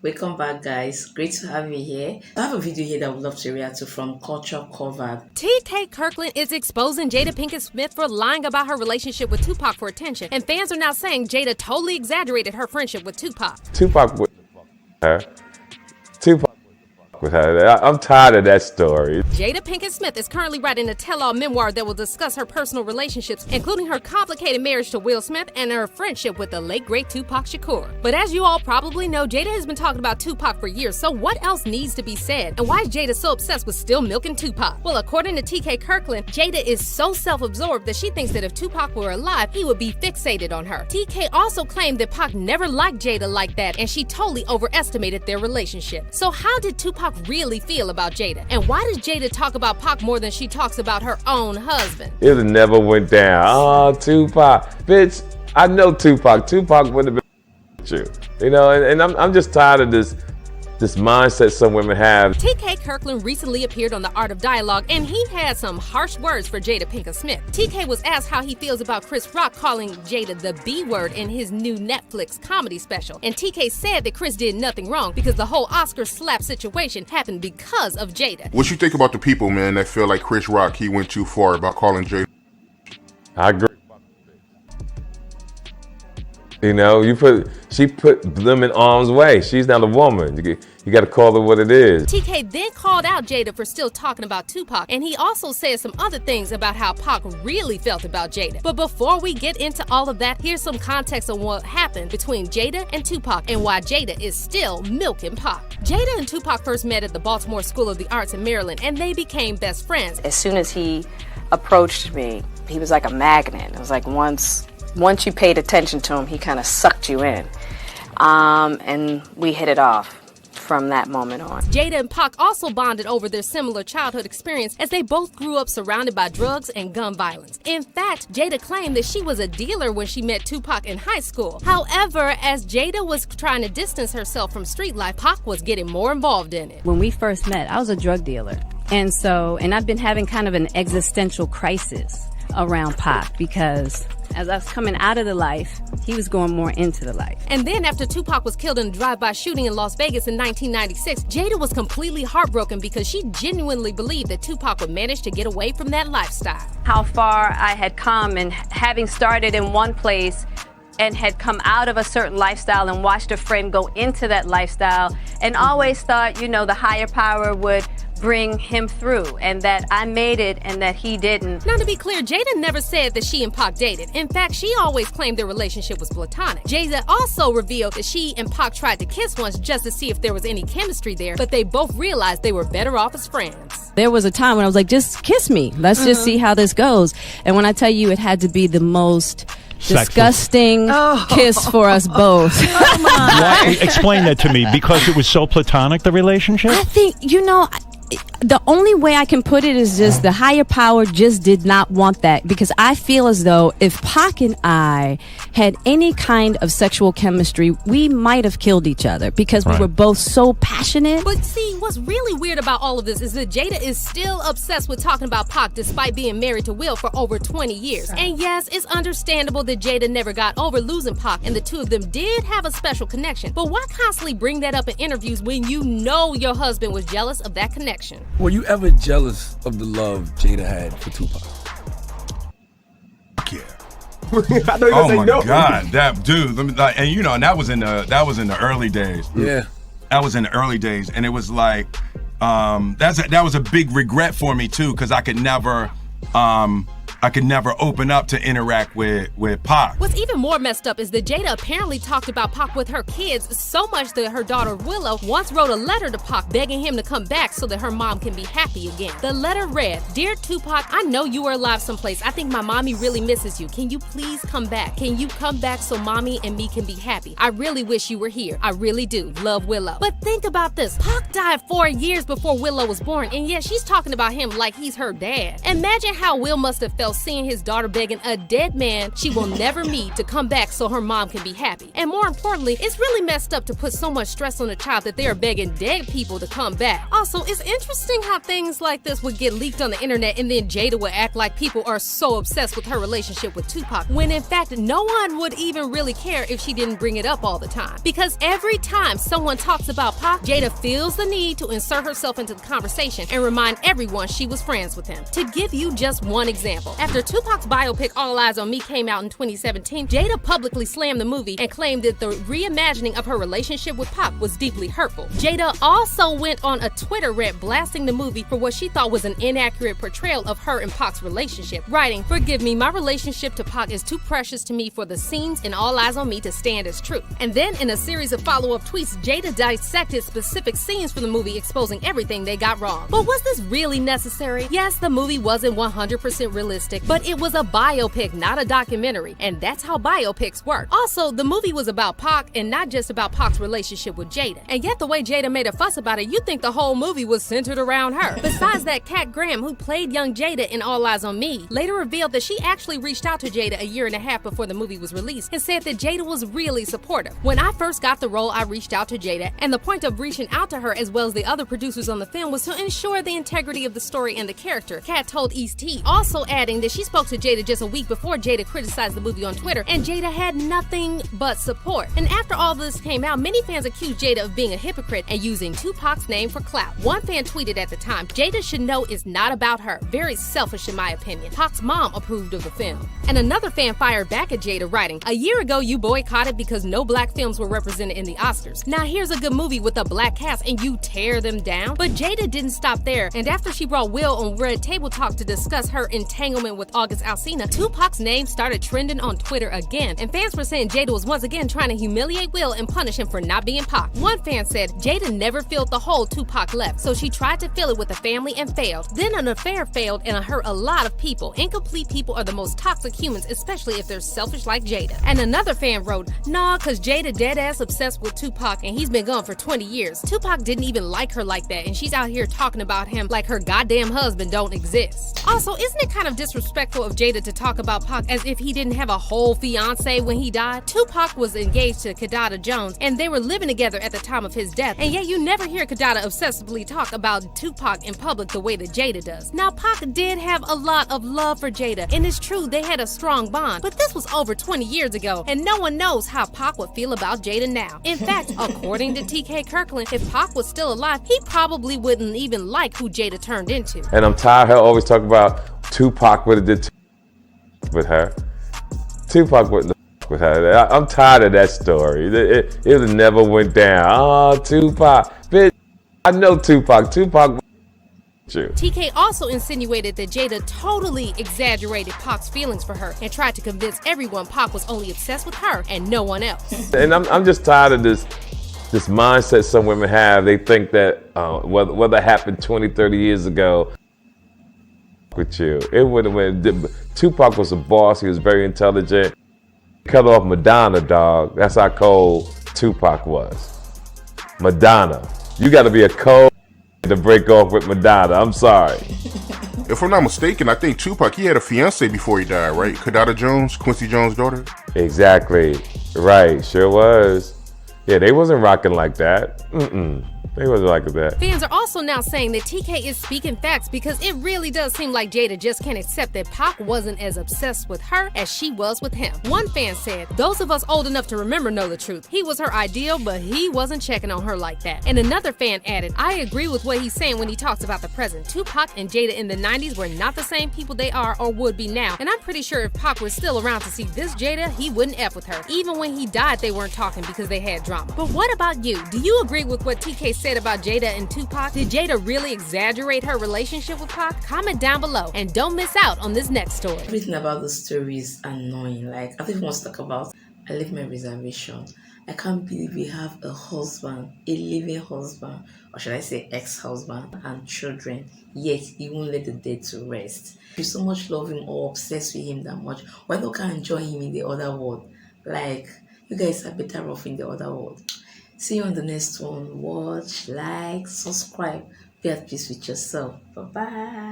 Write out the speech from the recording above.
Welcome back, guys. Great to have you here. I have a video here that I would love to react to from Culture Covered. TK Kirkland is exposing Jada Pinkett Smith for lying about her relationship with Tupac for attention, and fans are now saying Jada totally exaggerated her friendship with Tupac. Tupac with her. Tupac with her. I'm tired of that story. Jada Pinkett Smith is currently writing a tell-all memoir that will discuss her personal relationships, including her complicated marriage to Will Smith and her friendship with the late great Tupac Shakur. But as you all probably know, Jada has been talking about Tupac for years, so what else needs to be said? And why is Jada so obsessed with still milking Tupac? Well, according to TK Kirkland, Jada is so self-absorbed that she thinks that if Tupac were alive, he would be fixated on her. TK also claimed that Pac never liked Jada like that, and she totally overestimated their relationship. So how did Tupac really feel about Jada? And why does Jada talk about Pac more than she talks about her own husband? It never went down. Oh, Tupac. Bitch, I know Tupac. Tupac would have been with you. You know, and I'm just tired of this mindset some women have. TK Kirkland recently appeared on The Art of Dialogue, and he had some harsh words for Jada Pinkett Smith. TK was asked how he feels about Chris Rock calling Jada the B word in his new Netflix comedy special. And TK said that Chris did nothing wrong because the whole Oscar slap situation happened because of Jada. What you think about the people, man, that feel like Chris Rock, he went too far about calling Jada? I agree. You know, she put them in harm's way. She's not a woman. You got to call her what it is. TK then called out Jada for still talking about Tupac, and he also said some other things about how Pac really felt about Jada. But before we get into all of that, here's some context on what happened between Jada and Tupac and why Jada is still milking Pac. Jada and Tupac first met at the Baltimore School of the Arts in Maryland, and they became best friends. As soon as he approached me, he was like a magnet. It was like once you paid attention to him, he kind of sucked you in. And we hit it off from that moment on. Jada and Pac also bonded over their similar childhood experience as they both grew up surrounded by drugs and gun violence. In fact, Jada claimed that she was a dealer when she met Tupac in high school. However, as Jada was trying to distance herself from street life, Pac was getting more involved in it. When we first met, I was a drug dealer. And I've been having kind of an existential crisis around Pac because as I was coming out of the life, he was going more into the life. And then after Tupac was killed in a drive-by shooting in Las Vegas in 1996, Jada was completely heartbroken because she genuinely believed that Tupac would manage to get away from that lifestyle. How far I had come, and having started in one place and had come out of a certain lifestyle and watched a friend go into that lifestyle and always thought, you know, the higher power would bring him through, and that I made it and that he didn't. Now, to be clear, Jada never said that she and Pac dated. In fact, she always claimed their relationship was platonic. Jada also revealed that she and Pac tried to kiss once just to see if there was any chemistry there, but they both realized they were better off as friends. There was a time when I was like, just kiss me. Let's just see how this goes. And when I tell you, it had to be the most disgusting kiss for us both. Why? Explain that to me. Because it was so platonic, the relationship? I think, the only way I can put it is just the higher power just did not want that, because I feel as though if Pac and I had any kind of sexual chemistry, we might have killed each other because we were both so passionate. But see, what's really weird about all of this is that Jada is still obsessed with talking about Pac despite being married to Will for over 20 years. And yes, it's understandable that Jada never got over losing Pac, and the two of them did have a special connection. But why constantly bring that up in interviews when you know your husband was jealous of that connection? Were you ever jealous of the love Jada had for Tupac? Yeah. I know you're my God, that dude. And that was in the early days. Yeah. That was in the early days, and it was like that was a big regret for me too, because I could never open up to interact with Pac. What's even more messed up is that Jada apparently talked about Pac with her kids so much that her daughter Willow once wrote a letter to Pac begging him to come back so that her mom can be happy again. The letter read, "Dear Tupac, I know you are alive someplace. I think my mommy really misses you. Can you please come back? Can you come back so mommy and me can be happy? I really wish you were here. I really do. Love, Willow." But think about this. Pac died 4 years before Willow was born, and yet she's talking about him like he's her dad. Imagine how Will must have felt about seeing his daughter begging a dead man she will never meet to come back so her mom can be happy. And more importantly, it's really messed up to put so much stress on a child that they are begging dead people to come back. Also, it's interesting how things like this would get leaked on the internet and then Jada would act like people are so obsessed with her relationship with Tupac, when in fact no one would even really care if she didn't bring it up all the time. Because every time someone talks about Pac, Jada feels the need to insert herself into the conversation and remind everyone she was friends with him. To give you just one example, after Tupac's biopic All Eyes on Me came out in 2017, Jada publicly slammed the movie and claimed that the reimagining of her relationship with Pac was deeply hurtful. Jada also went on a Twitter rant blasting the movie for what she thought was an inaccurate portrayal of her and Pac's relationship, writing, "Forgive me, my relationship to Pac is too precious to me for the scenes in All Eyes on Me to stand as truth." And then in a series of follow-up tweets, Jada dissected specific scenes from the movie, exposing everything they got wrong. But was this really necessary? Yes, the movie wasn't 100% realistic, but it was a biopic, not a documentary, and that's how biopics work. Also, the movie was about Pac and not just about Pac's relationship with Jada. And yet the way Jada made a fuss about it, you'd think the whole movie was centered around her. Besides that, Kat Graham, who played young Jada in All Eyes on Me, later revealed that she actually reached out to Jada a year and a half before the movie was released and said that Jada was really supportive. "When I first got the role, I reached out to Jada, and the point of reaching out to her as well as the other producers on the film was to ensure the integrity of the story and the character," Kat told East-T, also adding that she spoke to Jada just a week before Jada criticized the movie on Twitter, and Jada had nothing but support. And after all this came out, many fans accused Jada of being a hypocrite and using Tupac's name for clout. One fan tweeted at the time, "Jada should know it's not about her. Very selfish in my opinion. Pac's mom approved of the film." And another fan fired back at Jada, writing, "A year ago you boycotted because no black films were represented in the Oscars. Now here's a good movie with a black cast and you tear them down?" But Jada didn't stop there, and after she brought Will on Red Table Talk to discuss her entanglement with August Alsina, Tupac's name started trending on Twitter again, and fans were saying Jada was once again trying to humiliate Will and punish him for not being Pac. One fan said, "Jada never filled the hole Tupac left, so she tried to fill it with a family and failed. Then an affair failed and hurt a lot of people. Incomplete people are the most toxic humans, especially if they're selfish like Jada." And another fan wrote, "Nah, cause Jada dead ass obsessed with Tupac and he's been gone for 20 years. Tupac didn't even like her like that, and she's out here talking about him like her goddamn husband don't exist." Also, isn't it kind of disrespectful of Jada to talk about Pac as if he didn't have a whole fiance when he died? Tupac was engaged to Kidada Jones and they were living together at the time of his death, and yet you never hear Kidada obsessively talk about Tupac in public the way that Jada does. Now, Pac did have a lot of love for Jada, and it's true they had a strong bond, but this was over 20 years ago, and no one knows how Pac would feel about Jada now. In fact, according to TK Kirkland, if Pac was still alive, he probably wouldn't even like who Jada turned into. And I'm tired of her always talking about Tupac would have did with her. Tupac wouldn't have with her. I'm tired of that story. It never went down. Oh, Tupac. Bitch, I know Tupac. Tupac. TK also insinuated that Jada totally exaggerated Pac's feelings for her and tried to convince everyone Pac was only obsessed with her and no one else. And I'm just tired of this mindset some women have. They think that whether it happened 20, 30 years ago with you, it would have went. Tupac was a boss. He was very intelligent. Cut off Madonna, dog. That's how cold Tupac was. Madonna. You got to be a cold to break off with Madonna. I'm sorry. If I'm not mistaken, I think Tupac, he had a fiance before he died, right? Kidada Jones, Quincy Jones' daughter. Exactly. Right. Sure was. Yeah, they wasn't rocking like that. They wasn't like that. Fans are also now saying that TK is speaking facts because it really does seem like Jada just can't accept that Pac wasn't as obsessed with her as she was with him. One fan said, "Those of us old enough to remember know the truth. He was her ideal, but he wasn't checking on her like that." And another fan added, "I agree with what he's saying when he talks about the present. Tupac and Jada in the 90s were not the same people they are or would be now. And I'm pretty sure if Pac was still around to see this Jada, he wouldn't F with her. Even when he died, they weren't talking because they had drama." But what about you? Do you agree with what TK said about Jada and Tupac? Did Jada really exaggerate her relationship with Pac? Comment down below and don't miss out on this next story. Everything about the story is annoying. Like, I don't even want to talk about. I leave my reservation. I can't believe we have a husband, a living husband, or should I say ex-husband, and children, yet he won't let the dead to rest. If you so much love him or obsessed with him that much, why not can't enjoy him in the other world? Like, you guys are better off in the other world. See you on the next one. Watch, like, subscribe. Be at peace with yourself. Bye-bye.